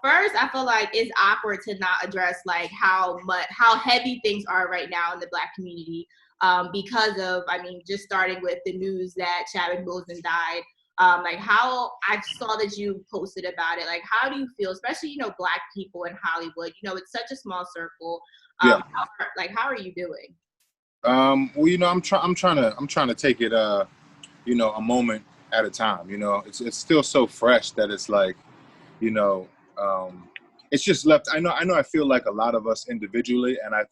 First, I feel like it's awkward to not address like how heavy things are right now in the Black community, because of, I mean, just starting with the news that Chadwick Boseman died. Like how I saw that you posted about it. Like, how do you feel, especially Black people in Hollywood? It's such a small circle. Yeah. How are you doing? Well, I'm trying to take it, a moment at a time. It's still so fresh that it's like, you know, um, it's just left. I know. I feel like a lot of us individually, and I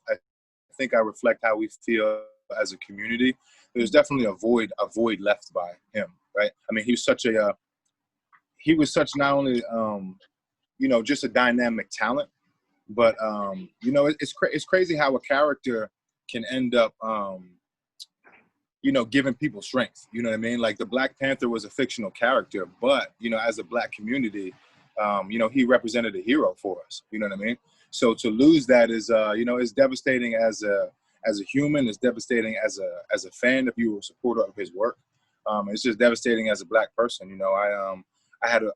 think I reflect how we feel as a community. There's definitely a void left by him, right? I mean, he was such not only, just a dynamic talent, but it's crazy how a character can end up, giving people strength. You know what I mean? Like the Black Panther was a fictional character, but as a Black community, he represented a hero for us. You know what I mean? So to lose that is, is devastating as a human. It's devastating as a fan if you were a supporter of his work. It's just devastating as a Black person. I had a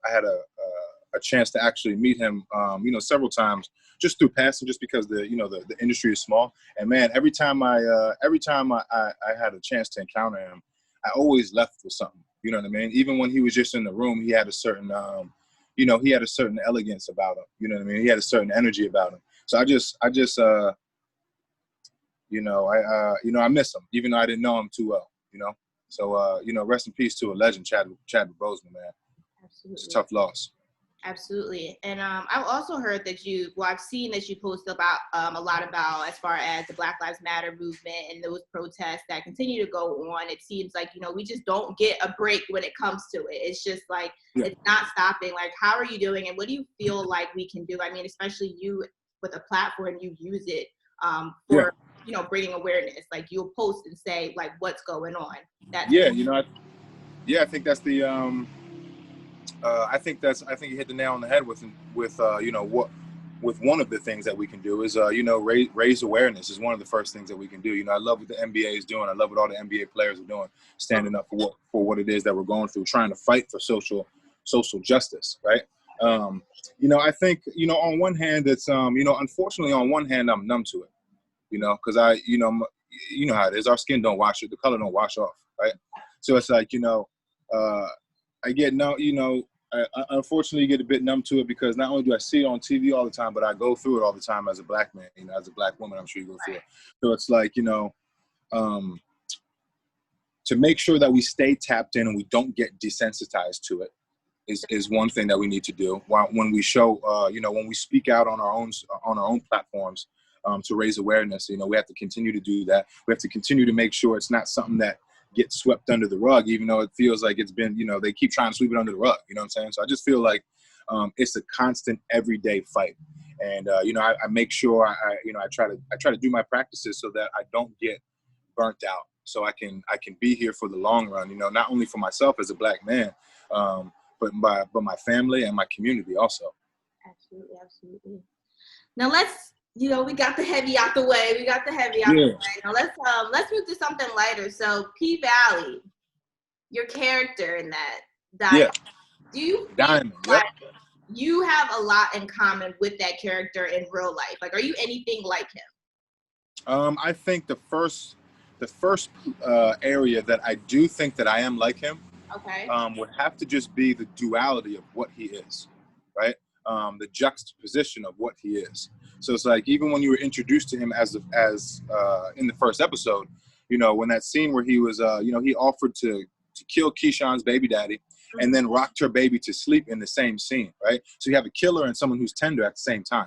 chance to actually meet him, several times just through passing, just because the industry is small. And man, every time I had a chance to encounter him, I always left with something. You know what I mean? Even when he was just in the room, he had a certain, he had a certain elegance about him. You know what I mean? He had a certain energy about him. So I miss him, even though I didn't know him too well. So rest in peace to a legend, Chadwick Boseman, man. Absolutely. It's a tough loss. Absolutely. And I've also heard that I've seen that you post about a lot about as far as the Black Lives Matter movement and those protests that continue to go on. It seems like, we just don't get a break when it comes to it. It's just like, It's not stopping. Like, how are you doing? And what do you feel like we can do? I mean, especially you with a platform, you use it for, bringing awareness. Like you'll post and say like, what's going on. I think that's the, I think you hit the nail on the head with one of the things that we can do is raise awareness is one of the first things that we can do. I love what the NBA is doing. I love what all the NBA players are doing, standing up for what it is that we're going through, trying to fight for social justice, right? I think on one hand it's unfortunately on one hand I'm numb to it, because how it is. Our skin don't wash it, the color don't wash off, right? So it's like I get I unfortunately get a bit numb to it because not only do I see it on TV all the time, but I go through it all the time as a Black man, as a Black woman, I'm sure you go through it. So it's like, to make sure that we stay tapped in and we don't get desensitized to it is one thing that we need to do. When we show, when we speak out on our own platforms to raise awareness, we have to continue to do that. We have to continue to make sure it's not something that get swept under the rug, even though it feels like it's been, they keep trying to sweep it under the rug. You know what I'm saying? So I just feel like it's a constant everyday fight. And, I make sure I try to do my practices so that I don't get burnt out. So I can be here for the long run, not only for myself as a Black man, but my family and my community also. Absolutely. Absolutely. Now we got the heavy out the way. Now let's move to something lighter. So PValley, your character in that, do you feel like you have a lot in common with that character in real life? Like, are you anything like him? I think the first area that I do think that I am like him, would have to just be the duality of what he is, right? The juxtaposition of what he is. So it's like, even when you were introduced to him as in the first episode, when that scene where he was, he offered to kill Keyshawn's baby daddy and then rocked her baby to sleep in the same scene, right? So you have a killer and someone who's tender at the same time,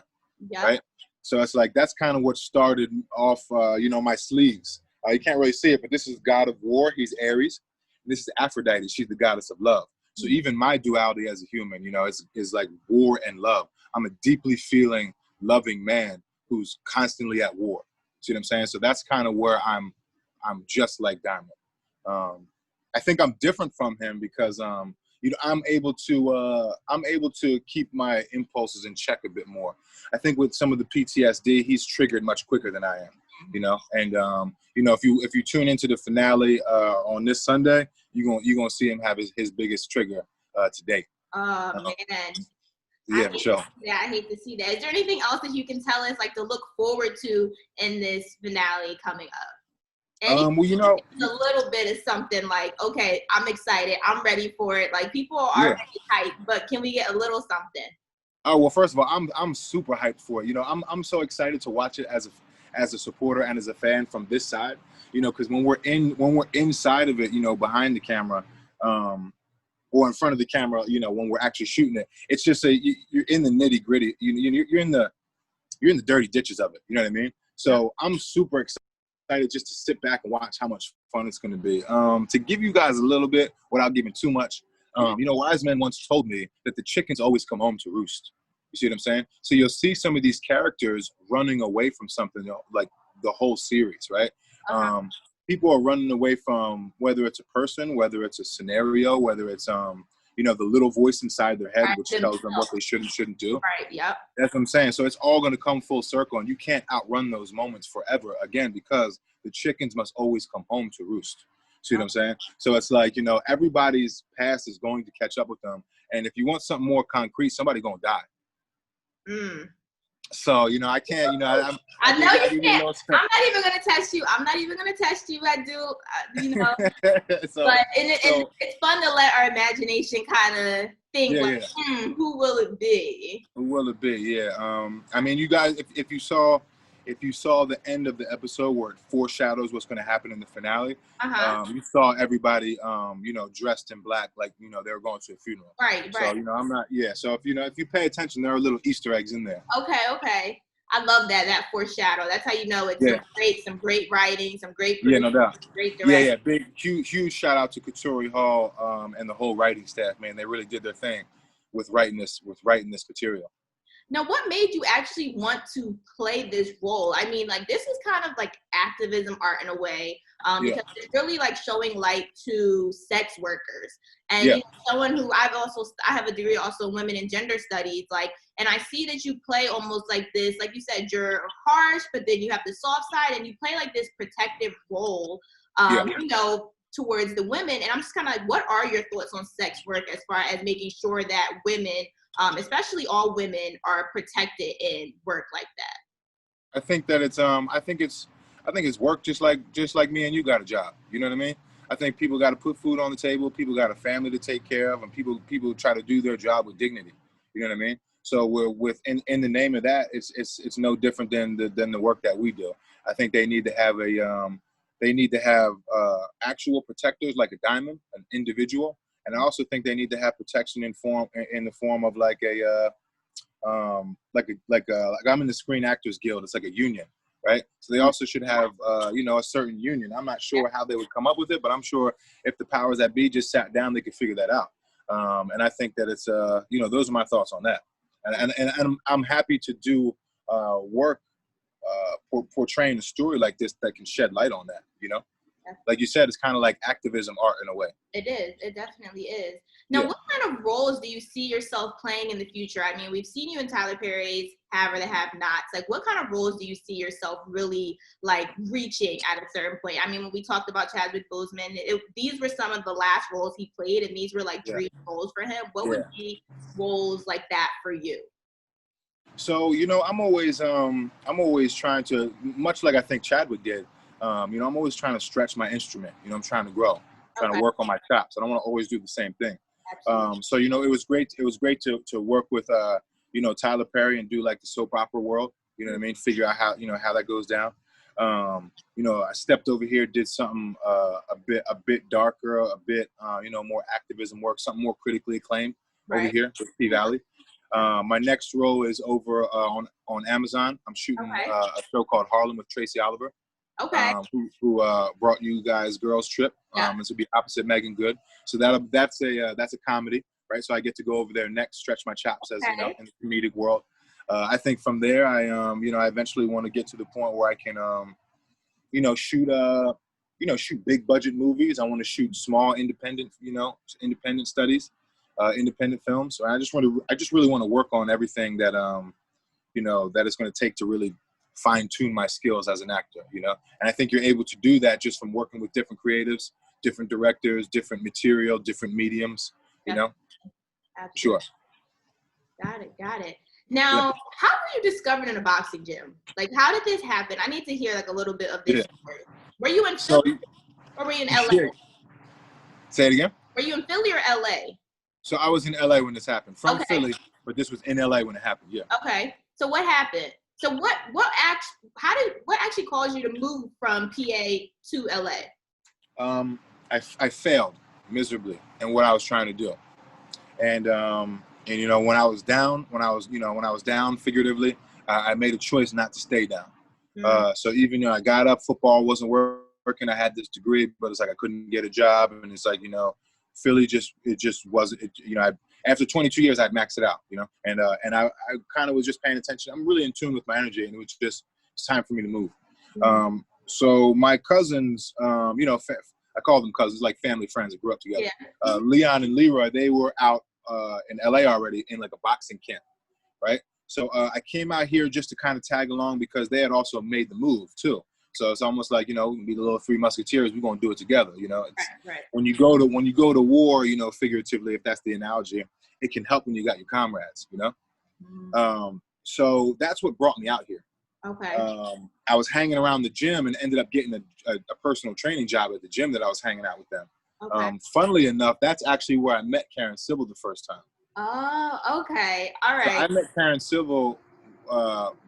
right? So it's like, that's kind of what started off, my sleeves. You can't really see it, but this is God of War. He's Aries. This is Aphrodite. She's the goddess of love. So even my duality as a human, is like war and love. I'm a deeply feeling, loving man who's constantly at war. See what I'm saying? So that's kind of where I'm just like Diamond. I think I'm different from him because I'm able to keep my impulses in check a bit more. I think with some of the PTSD, he's triggered much quicker than I am. And if you tune into the finale on this Sunday, you're gonna see him have his biggest trigger to date. Oh man, Yeah, for sure. Yeah, I hate to see that. Is there anything else that you can tell us, like, to look forward to in this finale coming up? Well, you know, a little bit of something like, okay, I'm excited, I'm ready for it. Like, people are yeah. really hyped, but can we get a little something? Oh well, first of all, I'm super hyped for it. You know, I'm so excited to watch it as a supporter and as a fan from this side. You know, because when we're inside of it, you know, behind the camera, or in front of the camera, you know, when we're actually shooting it, it's just you're in the nitty gritty. You're in the dirty ditches of it. You know what I mean? So I'm super excited just to sit back and watch how much fun it's going to be. To give you guys a little bit without giving too much, you know, wise men once told me that the chickens always come home to roost. You see what I'm saying? So you'll see some of these characters running away from something, you know, like the whole series, right? People are running away from, whether it's a person, whether it's a scenario, whether it's you know, the little voice inside their head which tells them what they should and shouldn't do. Right. Yep. That's what I'm saying. So it's all going to come full circle, and you can't outrun those moments forever again, because the chickens must always come home to roost. See what I'm saying? So it's like, you know, everybody's past is going to catch up with them, and if you want something more concrete, somebody gonna die. So, you know, I can't, you know, I know you can't. I'm not even going to test you. I'm not even going to test you. I do, you know. But it's fun to let our imagination kind of think, who will it be? Who will it be? Yeah. I mean, you guys, if you saw the end of the episode where it foreshadows what's going to happen in the finale, you saw everybody, you know, dressed in black, like, you know, they were going to a funeral. Right. So, you know, so if you pay attention, there are little Easter eggs in there. Okay. I love that foreshadow. That's how you know it's some great writing, some great no doubt. Great direction. Yeah. Big, huge shout out to Katori Hall and the whole writing staff, man. They really did their thing with writing this material. Now, what made you actually want to play this role? I mean, like, this is kind of like activism art in a way, because it's really like showing light to sex workers. And you know, someone who I have a degree also in women and gender studies, like, and I see that you play almost like this, like you said, you're harsh, but then you have the soft side, and you play like this protective role, you know, towards the women. And I'm just kind of like, what are your thoughts on sex work as far as making sure that women, especially all women, are protected in work like that? I think that it's work just like me and you got a job. You know what I mean? I think people got to put food on the table. People got a family to take care of, and people try to do their job with dignity. You know what I mean? So we're in the name of that, it's no different than the work that we do. I think they need to have actual protectors, like a diamond, an individual, and I also think they need to have protection in the form of like I'm in the Screen Actors Guild. It's like a union, right? So they also should have you know, a certain union. I'm not sure how they would come up with it, but I'm sure if the powers that be just sat down, they could figure that out. And I think that it's you know, those are my thoughts on that. And I'm happy to do work portraying a story like this that can shed light on that, you know? Like you said, it's kind of like activism art in a way. It is. It definitely is. Now, what kind of roles do you see yourself playing in the future? I mean, we've seen you in Tyler Perry's Have or the Have-Nots. Like, what kind of roles do you see yourself really, like, reaching at a certain point? I mean, when we talked about Chadwick Boseman, these were some of the last roles he played, and these were, like, dream roles for him. What would be roles like that for you? So, you know, I'm always trying to, much like I think Chadwick did, you know, I'm always trying to stretch my instrument. You know, I'm trying to grow, trying to work on my chops. I don't want to always do the same thing. So, you know, it was great to work with, you know, Tyler Perry and do like the soap opera world. You know what I mean? Figure out how that goes down. You know, I stepped over here, did something a bit darker, a bit, you know, more activism work, something more critically acclaimed over here with PValley. My next role is over on Amazon. I'm shooting a show called Harlem with Tracy Oliver. Who brought you guys Girls Trip. This will be opposite Megan Good. So that's a comedy, right? So I get to go over there next, stretch my chops, as you know, in the comedic world. I think from there, I eventually want to get to the point where I can, you know, shoot big budget movies. I want to shoot small independent studies, independent films. So I just really want to work on everything that you know, that it's going to take to really fine tune my skills as an actor, you know? And I think you're able to do that just from working with different creatives, different directors, different material, different mediums, you know? Absolutely. Sure. Got it. Now, how were you discovered in a boxing gym? Like, how did this happen? I need to hear like a little bit of this story. Were you in Philly or were you in LA? Yeah. Say it again. Were you in Philly or LA? So I was in LA when this happened. From Philly, but this was in LA when it happened. Yeah. Okay. So what happened? So what actually caused you to move from PA to LA? I failed miserably in what I was trying to do. And you know, when I was down figuratively, I made a choice not to stay down. So even though I got up, football wasn't working. I had this degree, but it's like I couldn't get a job, and it's like, you know, Philly just wasn't. You know, after 22 years, I'd maxed it out. You know, and I kind of was just paying attention. I'm really in tune with my energy, and it's time for me to move. So my cousins, you know, I call them cousins, like family friends that grew up together. Yeah. Leon and Leroy, they were out in LA already in like a boxing camp, right? So I came out here just to kind of tag along because they had also made the move too. So it's almost like, you know, we can be the little three musketeers. We're gonna do it together, you know. It's, right. When you go to war, you know, figuratively, if that's the analogy, it can help when you got your comrades, you know. So that's what brought me out here. Okay. I was hanging around the gym and ended up getting a personal training job at the gym that I was hanging out with them. Okay. Funnily enough, that's actually where I met Karen Civil the first time. Oh, okay. All right. So I met Karen Civil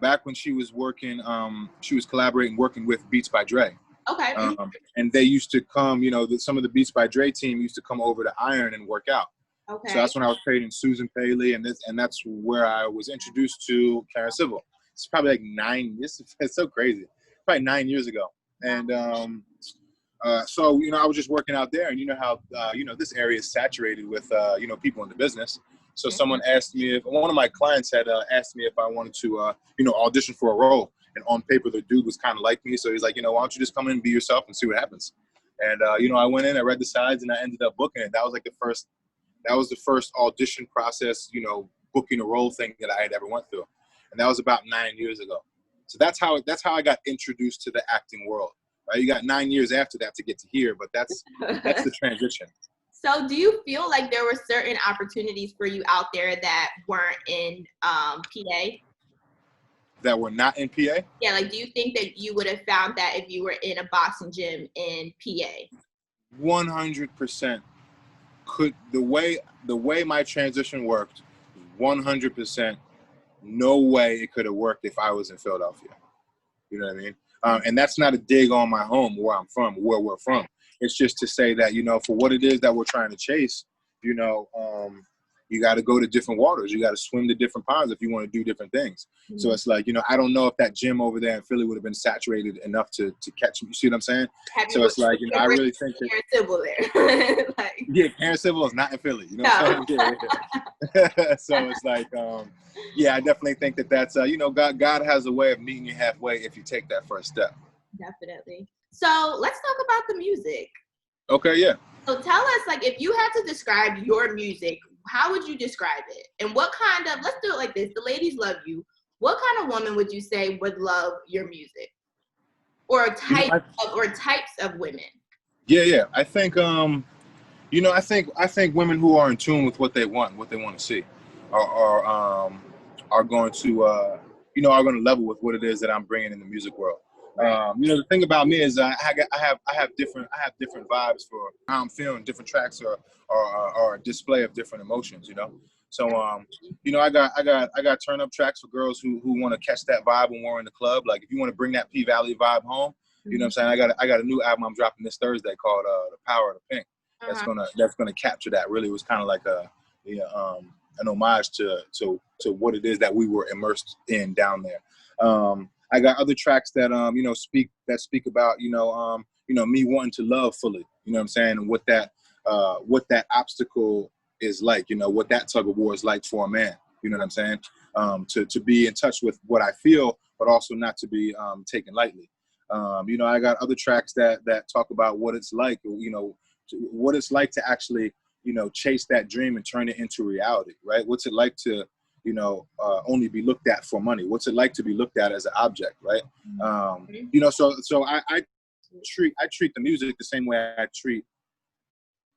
back when she was working. She was working with Beats by Dre. Okay. And they used to come, you know, some of the Beats by Dre team used to come over to Iron and work out. Okay. So that's when I was training Susan Paley, and that's where I was introduced to Karen Civil. It's probably like 9 years. It's so crazy. Probably 9 years ago. And so, you know, I was just working out there, and you know how, you know, this area is saturated with, you know, people in the business. So someone asked me one of my clients had asked me if I wanted to, you know, audition for a role. And on paper, the dude was kind of like me. So he's like, you know, why don't you just come in and be yourself and see what happens? And, you know, I went in, I read the sides, and I ended up booking it. That was the first audition process, you know, booking a role thing that I had ever went through. And that was about 9 years ago. So that's how I got introduced to the acting world. Right? You got 9 years after that to get to here, but that's the transition. So do you feel like there were certain opportunities for you out there that weren't in PA? That were not in PA? Yeah, like do you think that you would have found that if you were in a boxing gym in PA? 100%. The way my transition worked, 100%. No way it could have worked if I was in Philadelphia. You know what I mean? And that's not a dig on my home, where I'm from, where we're from. It's just to say that, you know, for what it is that we're trying to chase, you know, you got to go to different waters. You got to swim to different ponds if you want to do different things. Mm-hmm. So it's like, you know, I don't know if that gym over there in Philly would have been saturated enough to catch me. You see what I'm saying? So it's like, you know, I really think that Karen Civil there. like, yeah, Karen Civil is not in Philly. You know what I'm saying? Yeah. So it's like, yeah, I definitely think that's, you know, God has a way of meeting you halfway if you take that first step. Definitely. So let's talk about the music. Okay, yeah. So tell us, like, if you had to describe your music, how would you describe it? And what kind of, let's do it like this, the ladies love you. What kind of woman would you say would love your music? Or types of women? Yeah. I think, you know, I think women who are in tune with what they want to see are going to, you know, are going to level with what it is that I'm bringing in the music world. You know, the thing about me is I have different vibes for how I'm feeling. Different tracks are a display of different emotions. You know, so you know, I got turn up tracks for girls who want to catch that vibe when we're in the club. Like if you want to bring that PValley vibe home, you know what I'm saying? I got a new album I'm dropping this Thursday called The Power of the Pynk. That's gonna capture that. Really, it was kind of like an homage to what it is that we were immersed in down there. I got other tracks that you know speak about you know me wanting to love fully, you know what I'm saying, and what that obstacle is like, you know, what that tug of war is like for a man, you know what I'm saying, to be in touch with what I feel, but also not to be taken lightly. You know, I got other tracks that talk about what it's like, you know, what it's like to actually, you know, chase that dream and turn it into reality, right? What's it like to, you know, only be looked at for money? What's it like to be looked at as an object, right? You know, so I treat the music the same way I treat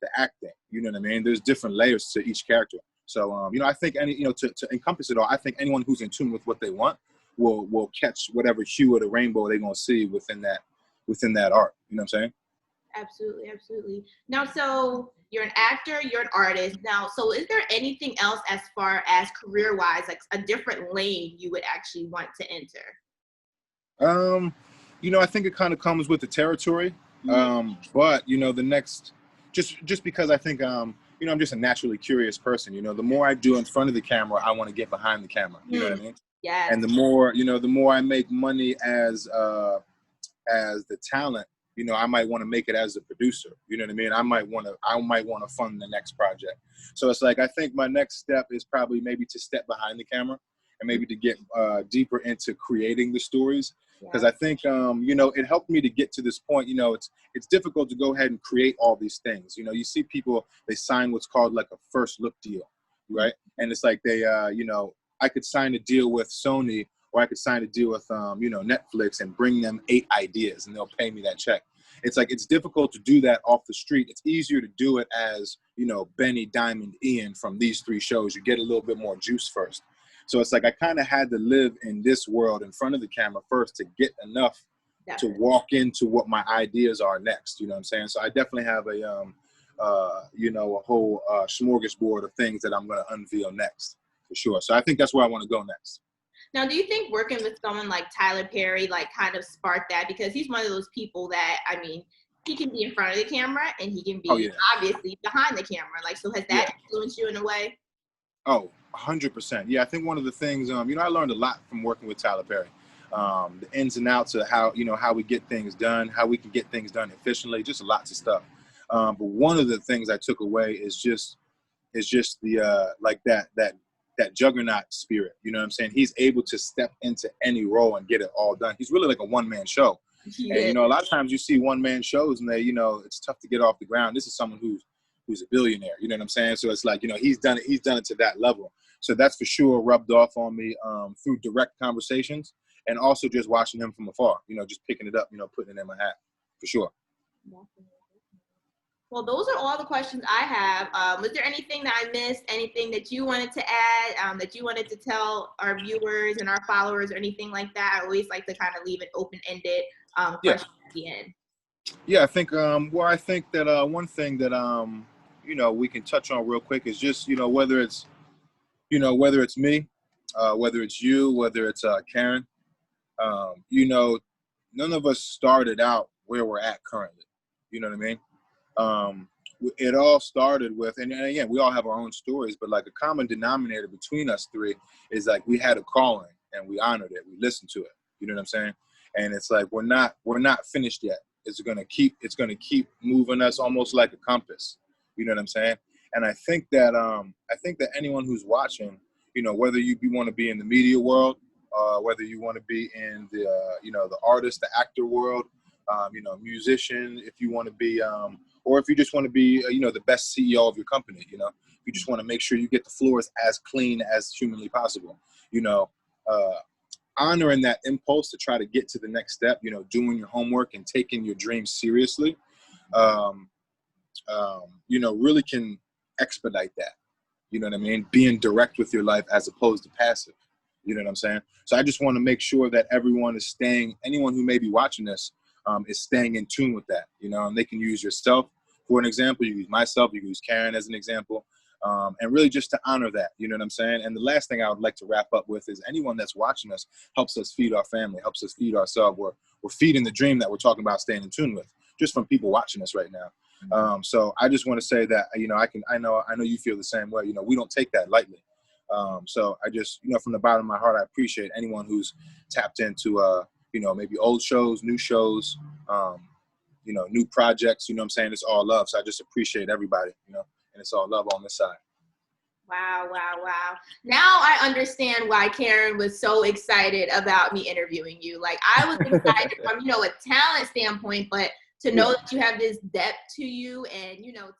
the acting. You know what I mean? There's different layers to each character. So, I think to encompass it all, I think anyone who's in tune with what they want will catch whatever hue of the rainbow they're going to see within that art. You know what I'm saying? Absolutely, absolutely. Now, so you're an actor, you're an artist. Now, so is there anything else as far as career-wise, like a different lane you would actually want to enter? I think it kind of comes with the territory. But the next, just because I think I'm just a naturally curious person. The more I do in front of the camera, I want to get behind the camera. You know what I mean? Yeah. And the more I make money as the talent, I might want to make it as a producer. You know what I mean? I might want to fund the next project. So it's like, I think my next step is probably maybe to step behind the camera and maybe to get deeper into creating the stories. Because I think, it helped me to get to this point. It's difficult to go ahead and create all these things. You see people, they sign what's called like a first look deal, right? And it's like they, I could sign a deal with Sony, or I could sign a deal with, Netflix and bring them 8 ideas and they'll pay me that check. It's like, it's difficult to do that off the street. It's easier to do it as, Benny, Diamond, Ian from these 3 shows. You get a little bit more juice first. So it's like, I kind of had to live in this world in front of the camera first to get enough to walk into what my ideas are next. You know what I'm saying? So I definitely have a whole smorgasbord of things that I'm going to unveil next, for sure. So I think that's where I want to go next. Now, do you think working with someone like Tyler Perry, like, kind of sparked that? Because he's one of those people that, I mean, he can be in front of the camera and he can be obviously behind the camera. Like, so has that influenced you in a way? Oh, 100%. Yeah, I think one of the things, I learned a lot from working with Tyler Perry. The ins and outs of how we get things done, how we can get things done efficiently, just lots of stuff. But one of the things I took away is just the like that juggernaut spirit. You know what I'm saying? He's able to step into any role and get it all done. He's really like a one-man show. And, a lot of times you see one-man shows and they, it's tough to get off the ground. This is someone who's a billionaire. You know what I'm saying? So it's like, he's done it to that level. So that's for sure rubbed off on me through direct conversations and also just watching him from afar, just picking it up, putting it in my hat, for sure. Well, those are all the questions I have. Was there anything that I missed, anything that you wanted to add, that you wanted to tell our viewers and our followers or anything like that? I always like to kind of leave it open-ended question at the end. Yeah, I think, I think that one thing that, we can touch on real quick is just, whether it's me, whether it's you, whether it's Karen, none of us started out where we're at currently. You know what I mean? It all started with, and again, we all have our own stories, but like a common denominator between us 3 is like we had a calling and we honored it. We listened to it. You know what I'm saying? And it's like, we're not finished yet. It's going to keep moving us almost like a compass. You know what I'm saying? And I think that anyone who's watching, whether you want to be in the media world, whether you want to be in the, the artist, the actor world, musician, if you want to be, or if you just want to be, the best CEO of your company, you just want to make sure you get the floors as clean as humanly possible, honoring that impulse to try to get to the next step, doing your homework and taking your dreams seriously, really can expedite that. You know what I mean? Being direct with your life as opposed to passive. You know what I'm saying? So I just want to make sure that anyone who may be watching this, is staying in tune with that, and they can use yourself for an example. You use myself, you use Karen as an example, and really just to honor that, you know what I'm saying? And the last thing I would like to wrap up with is anyone that's watching us helps us feed our family, helps us feed ourselves. We're feeding the dream that we're talking about staying in tune with, just from people watching us right now. So I just want to say that, I know you feel the same way. We don't take that lightly. So I just, from the bottom of my heart, I appreciate anyone who's tapped into, maybe old shows, new shows, new projects, what I'm saying? It's all love. So I just appreciate everybody, and it's all love on this side. Wow. Now I understand why Karen was so excited about me interviewing you. Like, I was excited from, a talent standpoint, but to know that you have this depth to you and, to